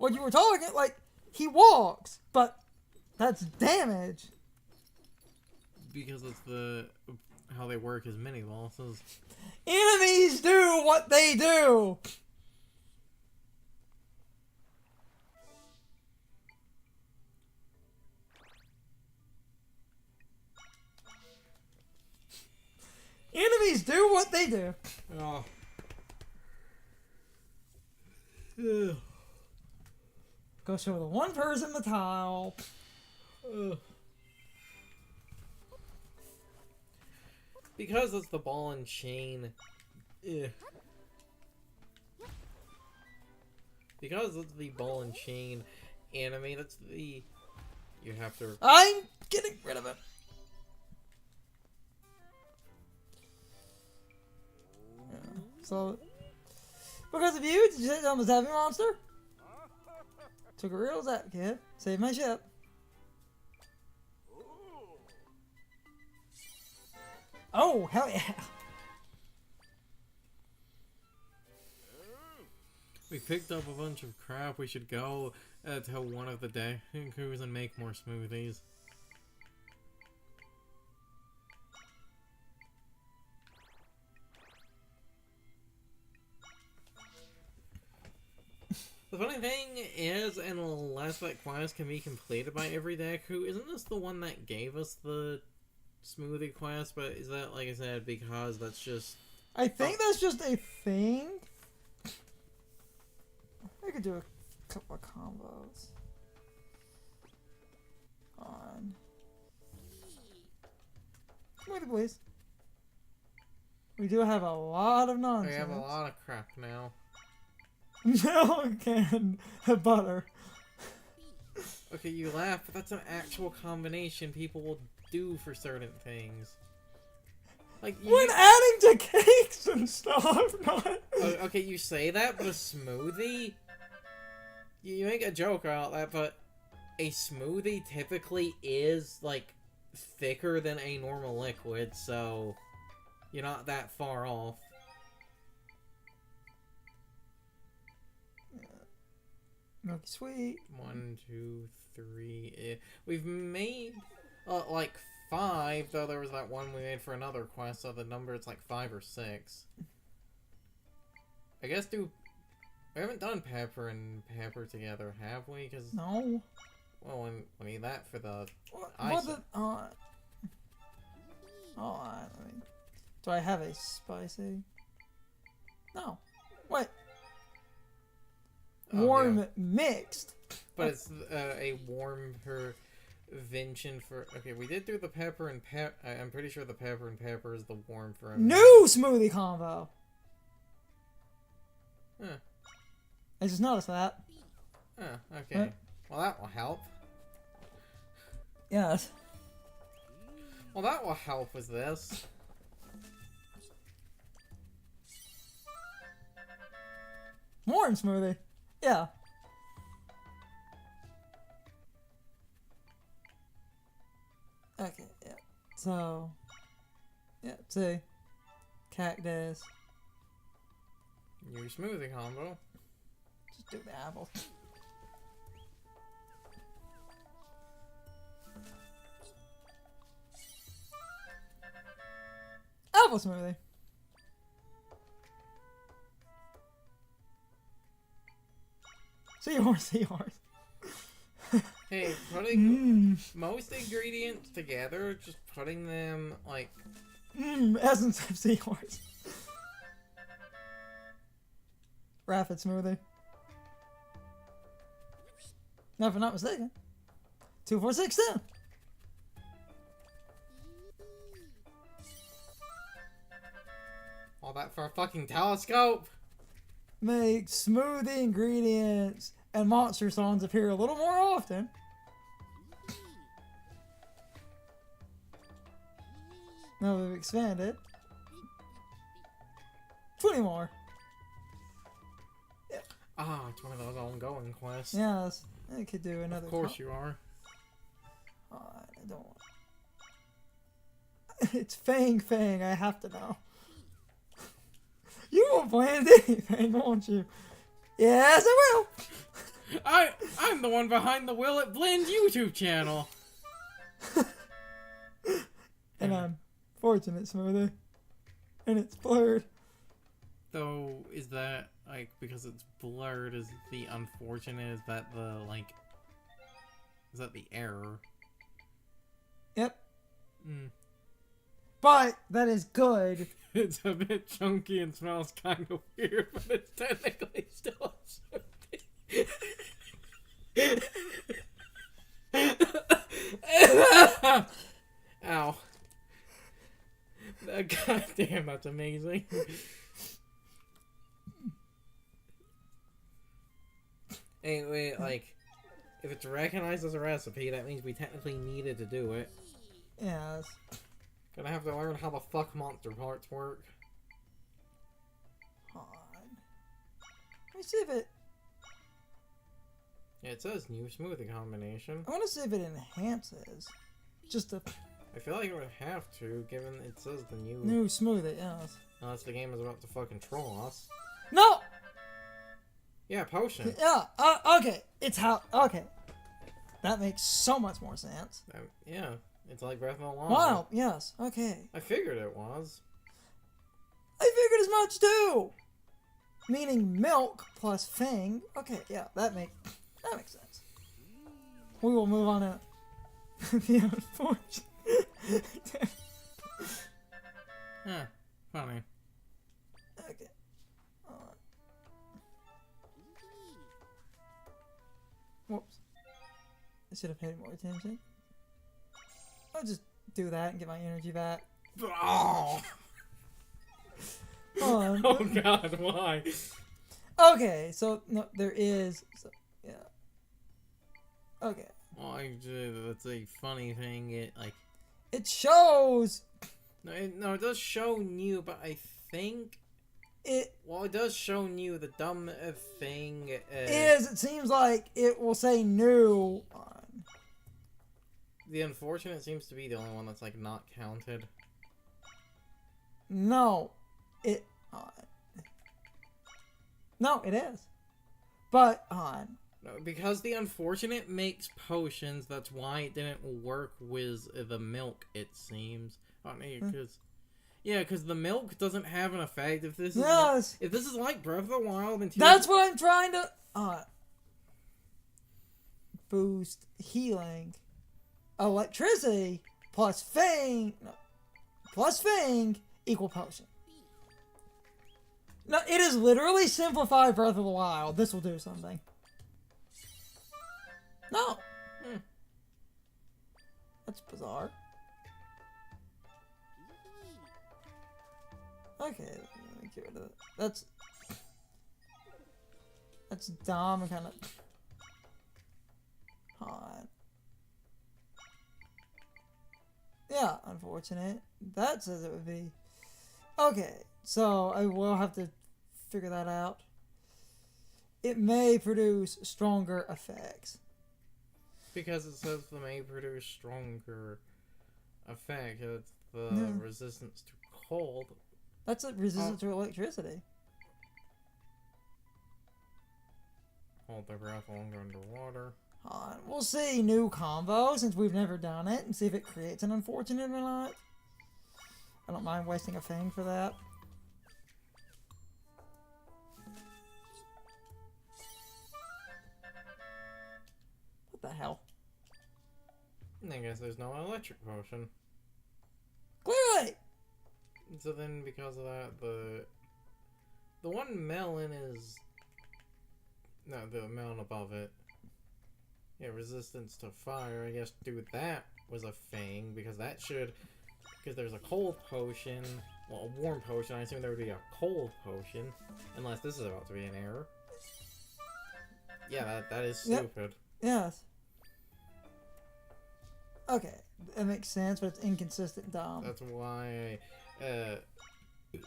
what you were talking, like, he walks, but that's damage. Because it's how they work as mini bosses. Enemies do what they do. Enemies do what they do. Oh. Go show the one person the tile. Because it's the ball and chain. Because it's the ball and chain anime, that's the... You have to... I'm getting rid of it. Yeah. So, because of you, did you say I was having a monster? Took a real zap, kid. Saved my ship. Oh, hell yeah. We picked up a bunch of crap. We should go to one of the decks and make more smoothies. The funny thing is, unless that quest can be completed by every Deku, isn't this the one that gave us the smoothie quest? But is that, like I said, because that's just... I think that's just a thing. I could do a couple of combos. On. Smoothie, please. We do have a lot of nonsense. We have a lot of crap now. Milk and butter. Okay, you laugh, but that's an actual combination people will do for certain things. Like when adding to cakes and stuff, not... Okay, you say that, but a smoothie? You make a joke about that, but a smoothie typically is, like, thicker than a normal liquid, so you're not that far off. Milky sweet. 1, 2, 3. We've made like 5, though there was that one we made for another quest, so the number is like 5 or 6. I guess we haven't done Pepper and Pepper together, have we? Cause no. Well, we need that for the. Do I have a spicy? No. Wait. Warm mixed. But it's a warm prevention for... Okay, we did do the pepper and I'm pretty sure the pepper and pepper is the warm for... New smoothie combo! Huh. I just noticed that. Oh, okay. Well, that will help. Yes. Well, that will help with this. Warm smoothie. Yeah. Okay, yeah. So, yeah, see. Cactus. New smoothie combo. Just do the apple. Apple smoothie. Seahorse. Hey, putting most ingredients together, just putting them, like... Essence of seahorse. Rapid smoothie. Now, if I'm not mistaken. 2, 4, 6, 10. All that for a fucking telescope? Make smoothie ingredients and monster songs appear a little more often. Now we've expanded. 20 more. Yeah. Ah, it's one of those ongoing quests. Yes, I could do another. Of course you are. I don't want. It's Fang. I have to know. You won't plan anything, won't you? Yes, I will. I'm the one behind the Will It Blend YouTube channel. And I'm fortunate, Smoothie. And it's blurred. Though, is that, like, because it's blurred, is the unfortunate, is that the, like, is that the error? Yep. Mm. But that is good. It's a bit chunky and smells kind of weird, but it's technically still a Ow. God damn, that's amazing. Anyway, like, if it's recognized as a recipe, that means we technically needed to do it. Yes. Gonna have to learn how the fuck monster parts work. Hold on. Let me see if it... Yeah, it says new smoothie combination. I want to see if it enhances. Just a... I feel like it would have to, given it says the new... New smoothie, yes. Unless the game is about to fucking troll us. No! Yeah, potion. Yeah, okay. It's how... Okay. That makes so much more sense. Yeah, it's like Breath of the Wild. Wow, yes, okay. I figured it was. I figured as much too! Meaning milk plus fang. Okay, yeah, that makes sense. We will move on to the unfortunate. Huh, funny. Okay. Whoops. I should have paid more attention. I'll just do that and get my energy back. Oh, Hold on. oh god, why? Okay, so no, there is. So, yeah. Okay. Well, that's a funny thing. It shows. No, it does show new, but I think It it does show new. The dumb thing is. It seems like it will say new on. The unfortunate seems to be the only one that's like not counted. No, it on. No, it is. But on. No, because the unfortunate makes potions. That's why it didn't work with the milk. It seems. Because the milk doesn't have an effect. If this is like Breath of the Wild, and that's what I'm trying to boost healing, electricity plus fang equal potion. No, it is literally simplified Breath of the Wild. This will do something. No. That's bizarre. Okay, let me get rid of it. That's dumb and kind of hot. Yeah, unfortunate. That says it would be. Okay, so I will have to figure that out. It may produce stronger effects. Because it says the may produce stronger effect. It's the resistance to cold. That's a resistance to electricity. Hold their breath longer underwater. We'll see new combo since we've never done it and see if it creates an unfortunate or not. I don't mind wasting a fang for that. What the hell? I guess there's no electric potion. Clearly! So then, because of that, the one melon is... No, the melon above it. Yeah, resistance to fire. I guess do that was a thing, because that should... Because there's a cold potion. Well, a warm potion. I assume there would be a cold potion. Unless this is about to be an error. Yeah, that is stupid. Yes. Okay, that makes sense, but it's inconsistent, dumb. That's why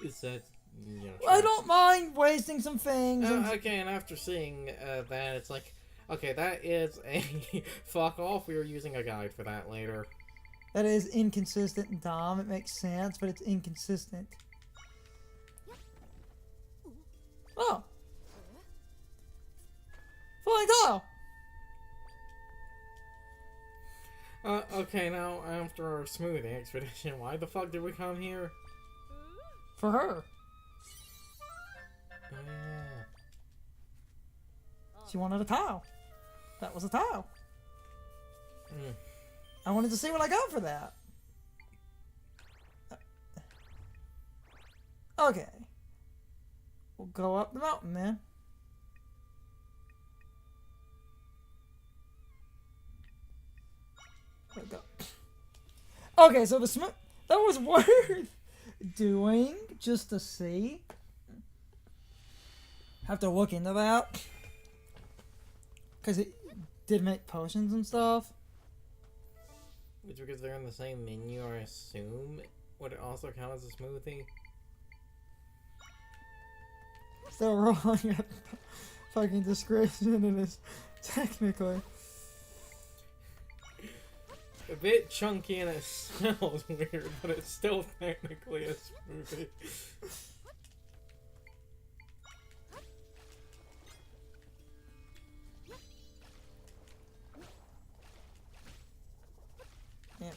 is that, you know... I don't mind wasting some things. Okay, and after seeing that, it's like, okay, that is a... Fuck off, we were using a guide for that later. That is inconsistent and dumb. It makes sense, but it's inconsistent. Oh. Flying tile! Okay, now after our smoothie expedition, why the fuck did we come here? For her. Oh yeah. She wanted a tile. That was a tile. Mm. I wanted to see what I got for that. Okay. We'll go up the mountain then. There we go. Okay, so that was worth doing just to see. Have to look into that. Because it did make potions and stuff. Which, because they're in the same menu, I assume, would it also count as a smoothie? So wrong at the fucking description, it is technically. A bit chunky and it smells weird, but it's still technically a smoothie. Yeah.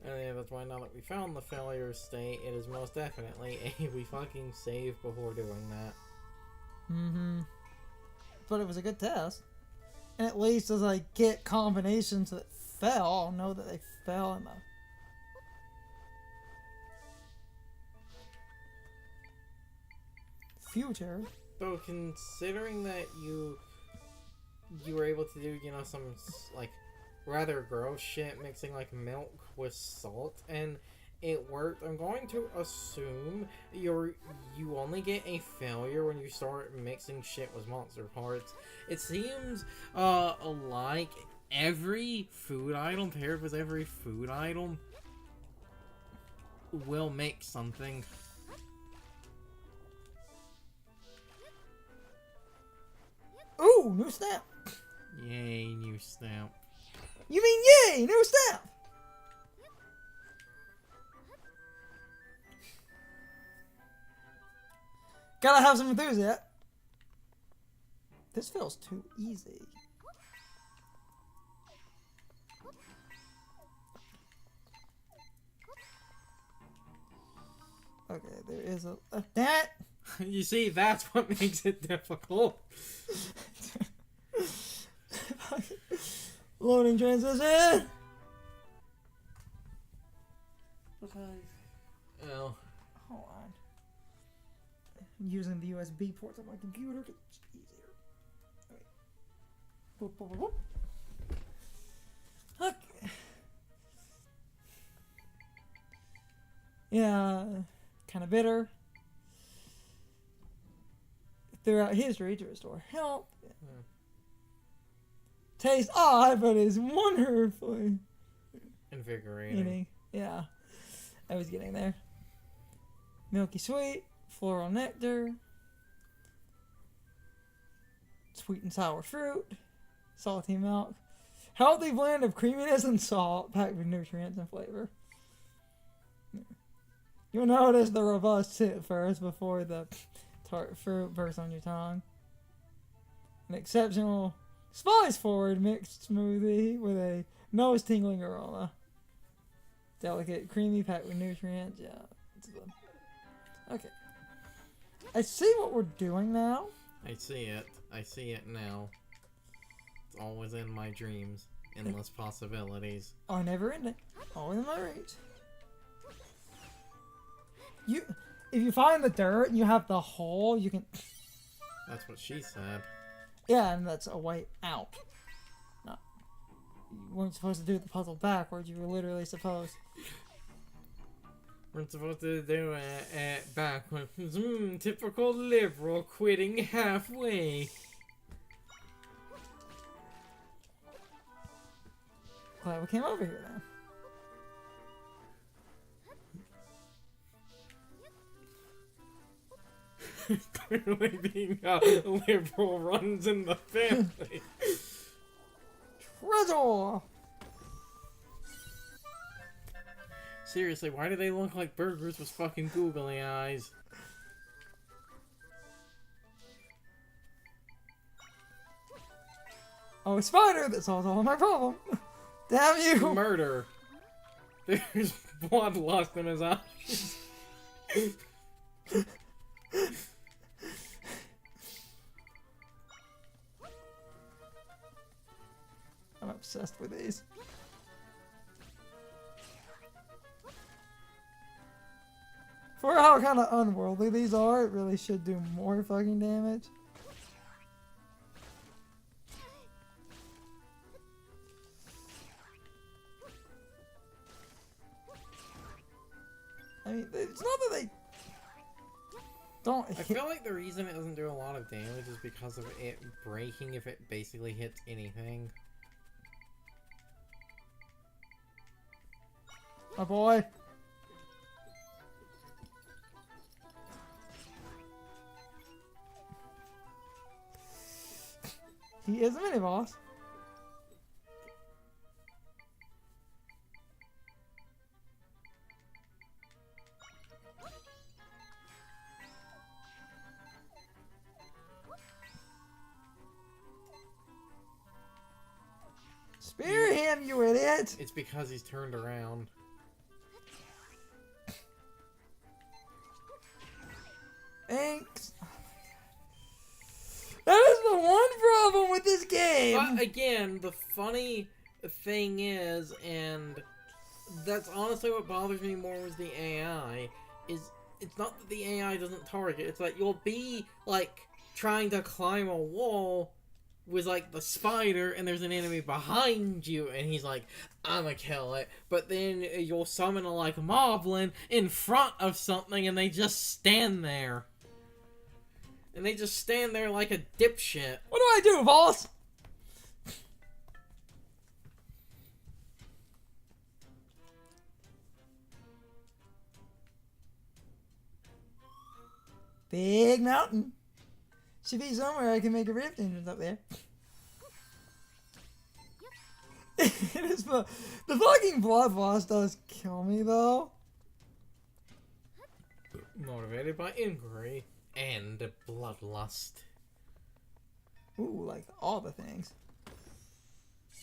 And yeah, that's why now that we found the failure state, it is most definitely a we fucking save before doing that. Mm-hmm. But it was a good test. And at least as I get combinations that fell, I'll know that they fell in the... future. So considering that you were able to do, you know, some, like, rather gross shit, mixing, like, milk with salt, and it worked, I'm going to assume you only get a failure when you start mixing shit with monster parts. It seems, like every food item paired with every food item will make something. Ooh, new stamp! Yay, new stamp. You mean yay, new stamp! Gotta have some enthusiasm. This feels too easy. Okay, there is a that. You see, that's what makes it difficult. Loading transition. Okay. Oh. Hold on. I'm using the USB ports on my computer because it's easier. Wait. Boop, boop, boop, boop. Okay. Yeah, kind of bitter. Throughout history to restore health. Hmm. Tastes odd, but is wonderfully Invigorating. Yeah, I was getting there. Milky sweet, floral nectar, sweet and sour fruit, salty milk, healthy blend of creaminess and salt, packed with nutrients and flavor. You'll notice the robust hit first before the tart fruit bursts on your tongue. An exceptional spice-forward mixed smoothie with a nose-tingling aroma. Delicate, creamy, packed with nutrients. Yeah. Okay. I see what we're doing now. I see it. I see it now. It's always in my dreams. Endless possibilities. Are never ending. Always in my reach. If you find the dirt and you have the hole, you can... That's what she said. Yeah, and that's a way out. No. You weren't supposed to do the puzzle backwards. You were literally supposed... We're supposed to do it backwards. Typical liberal quitting halfway. Glad we came over here then. Clearly being a liberal runs in the family. Treasure! Seriously, why do they look like burgers with fucking googly eyes? Oh, a spider that solves all my problem. Damn you! Murder. There's bloodlust in his eyes. I'm obsessed with these. For how kind of unworldly these are, it really should do more fucking damage. I mean, it's not that they don't hit. I feel like the reason it doesn't do a lot of damage is because of it breaking if it basically hits anything. My boy. He is a mini boss. Spear him, you idiot! It's because he's turned around. Thanks. That is the one problem with this game. But again, the funny thing is, and that's honestly what bothers me more with the AI, is it's not that the AI doesn't target, it's that you'll be, like, trying to climb a wall with, like, the spider, and there's an enemy behind you, and he's like, I'ma kill it. But then you'll summon a, like, moblin in front of something, and they just stand there. And they just stand there like a dipshit. What do I do, boss? Big mountain. Should be somewhere I can make a rift engine up there. It is the fucking blood boss does kill me though. Motivated by inquiry and bloodlust. Ooh, like all the things.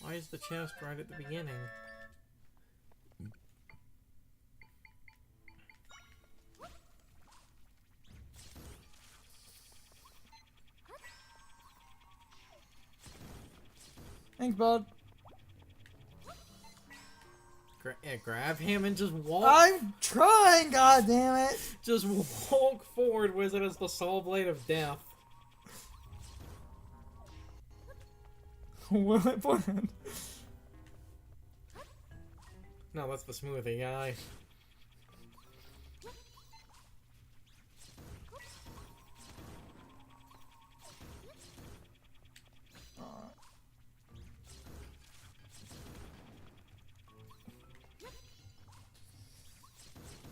Why is the chest right at the beginning? Thanks, bud. Grab him and just walk. I'm trying, goddammit! Just walk forward with it as the saw blade of death. Will it blend? No, that's the smoothie guy.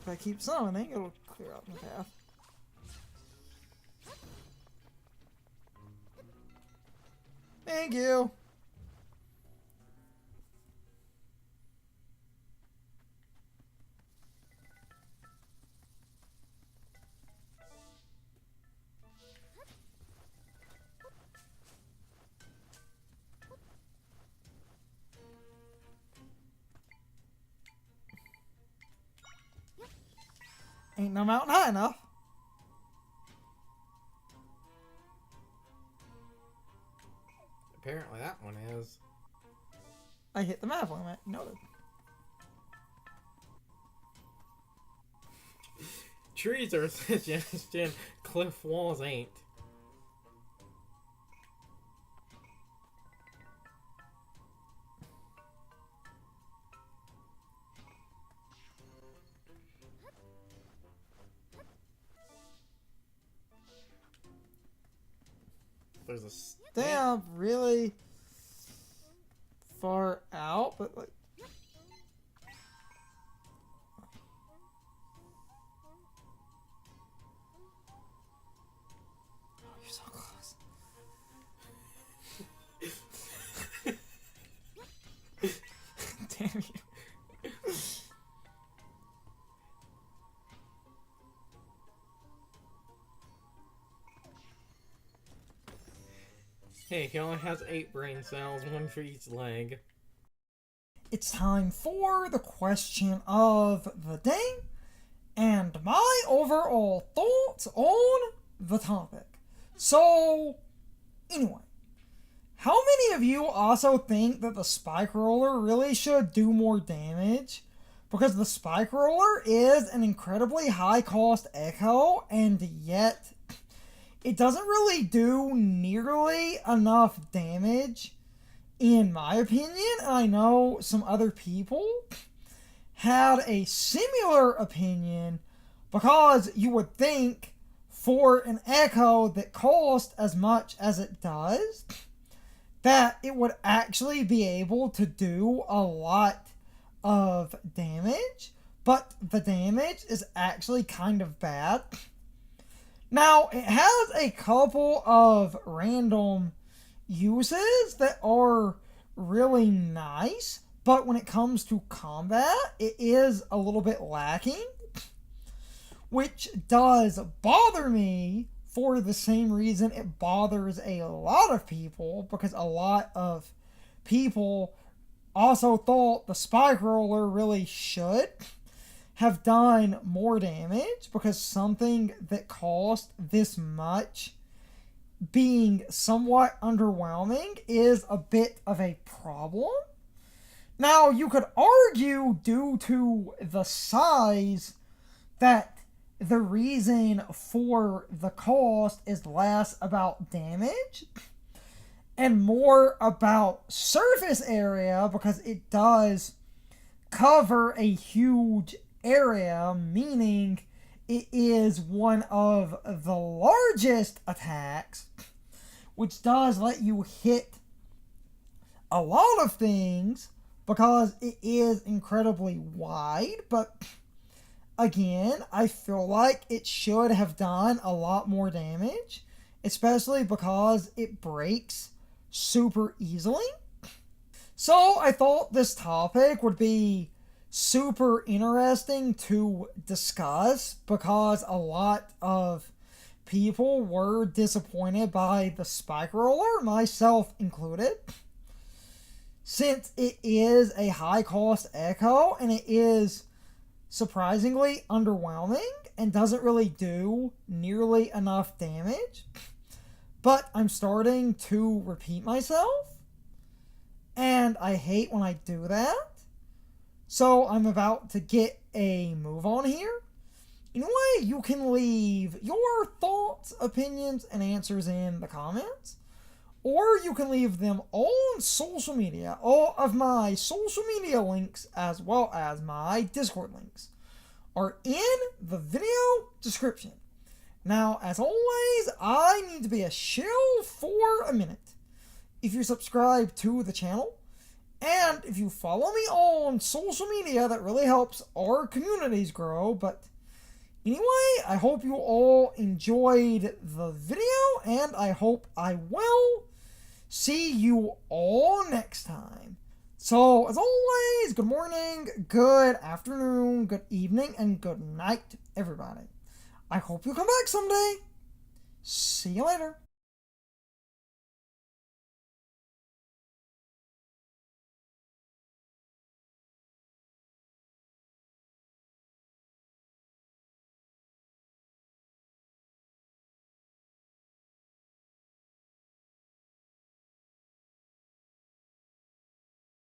If I keep summoning, it'll clear out my path. Thank you! Ain't no mountain high enough. Apparently that one is. I hit the map limit. Noted. Trees are a suggestion, cliff walls ain't. There's a Damn, really far out, but like. Oh, you're so close. Damn you. Hey, he only has 8 brain cells, 1 for each leg. It's time for the question of the day and my overall thoughts on the topic. So, anyway, how many of you also think that the spike roller really should do more damage? Because the spike roller is an incredibly high cost echo, and yet it doesn't really do nearly enough damage, in my opinion. And I know some other people had a similar opinion, because you would think for an echo that cost as much as it does, that it would actually be able to do a lot of damage, but the damage is actually kind of bad. Now, it has a couple of random uses that are really nice, but when it comes to combat, it is a little bit lacking, which does bother me for the same reason it bothers a lot of people, because a lot of people also thought the spike roller really should have done more damage, because something that cost this much being somewhat underwhelming is a bit of a problem. Now, you could argue, due to the size, that the reason for the cost is less about damage and more about surface area, because it does cover a huge area, meaning it is one of the largest attacks, which does let you hit a lot of things because it is incredibly wide. But again, I feel like it should have done a lot more damage, especially because it breaks super easily. So I thought this topic would be super interesting to discuss, because a lot of people were disappointed by the spike roller, myself included, since it is a high cost echo and it is surprisingly underwhelming and doesn't really do nearly enough damage. But I'm starting to repeat myself, and I hate when I do that. So I'm about to get a move on here. Anyway, you can leave your thoughts, opinions, and answers in the comments, or you can leave them on social media. All of my social media links, as well as my Discord links, are in the video description. Now, as always, I need to be a shill for a minute. If you subscribe to the channel, and if you follow me on social media, that really helps our communities grow. But anyway, I hope you all enjoyed the video, and I hope I will see you all next time. So, as always, good morning, good afternoon, good evening, and good night, everybody. I hope you come back someday. See you later.